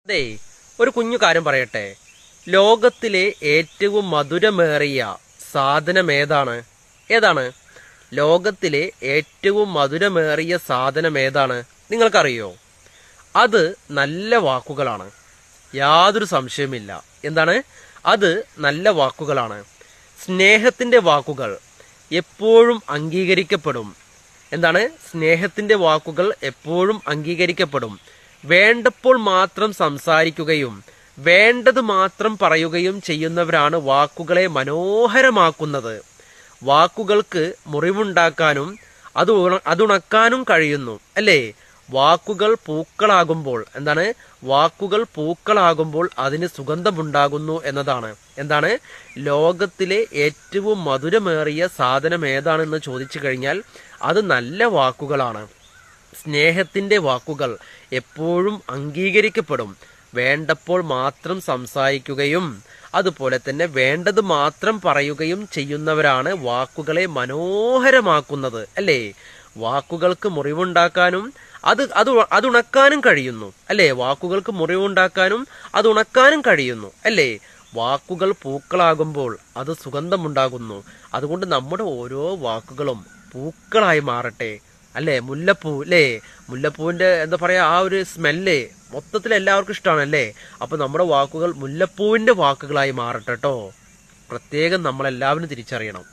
അതെ, ഒരു കുഞ്ഞു കാര്യം പറയട്ടെ. ലോകത്തിലെ ഏറ്റവും മധുരമേറിയ സാധനം ഏതാണ്? ഏതാണ് ലോകത്തിലെ ഏറ്റവും മധുരമേറിയ സാധനം ഏതാണ്? നിങ്ങൾക്കറിയോ? അത് നല്ല വാക്കുകളാണ്. യാതൊരു സംശയമില്ല. എന്താണ്? അത് നല്ല വാക്കുകളാണ്. സ്നേഹത്തിന്റെ വാക്കുകൾ എപ്പോഴും അംഗീകരിക്കപ്പെടും. എന്താണ്? സ്നേഹത്തിന്റെ വാക്കുകൾ എപ്പോഴും അംഗീകരിക്കപ്പെടും. വേണ്ടപ്പോൾ മാത്രം സംസാരിക്കുകയും വേണ്ടത് മാത്രം പറയുകയും ചെയ്യുന്നവരാണ് വാക്കുകളെ മനോഹരമാക്കുന്നത്. വാക്കുകൾക്ക് മുറിവുണ്ടാക്കാനും അതുണക്കാനും കഴിയുന്നു, അല്ലേ? വാക്കുകൾ പൂക്കളാകുമ്പോൾ വാക്കുകൾ പൂക്കളാകുമ്പോൾ അതിന് സുഗന്ധമുണ്ടാകുന്നു എന്നതാണ്. എന്താണ്? ലോകത്തിലെ ഏറ്റവും മധുരമേറിയ സാധനം ഏതാണെന്ന് ചോദിച്ചു കഴിഞ്ഞാൽ അത് നല്ല വാക്കുകളാണ്. സ്നേഹത്തിന്റെ വാക്കുകൾ എപ്പോഴും അംഗീകരിക്കപ്പെടും. വേണ്ടപ്പോൾ മാത്രം സംസാരിക്കുകയും അതുപോലെ തന്നെ വേണ്ടത് മാത്രം പറയുകയും ചെയ്യുന്നവരാണ് വാക്കുകളെ മനോഹരമാക്കുന്നത്, അല്ലേ? വാക്കുകൾക്ക് മുറിവുണ്ടാക്കാനും അതുണക്കാനും കഴിയുന്നു, അല്ലേ? വാക്കുകൾക്ക് മുറിവുണ്ടാക്കാനും അതുണക്കാനും കഴിയുന്നു, അല്ലേ? വാക്കുകൾ പൂക്കളാകുമ്പോൾ അത് സുഗന്ധമുണ്ടാകുന്നു. അതുകൊണ്ട് നമ്മുടെ ഓരോ വാക്കുകളും പൂക്കളായി മാറട്ടെ, അല്ലേ? മുല്ലപ്പൂ, അല്ലേ? മുല്ലപ്പൂവിന്റെ ആ ഒരു സ്മെല്ല് മൊത്തത്തിൽ എല്ലാവർക്കും ഇഷ്ടമാണല്ലേ? അപ്പൊ നമ്മുടെ വാക്കുകൾ മുല്ലപ്പൂവിന്റെ വാക്കുകളായി മാറട്ടെ കേട്ടോ. പ്രത്യേകം നമ്മളെല്ലാവരും തിരിച്ചറിയണം.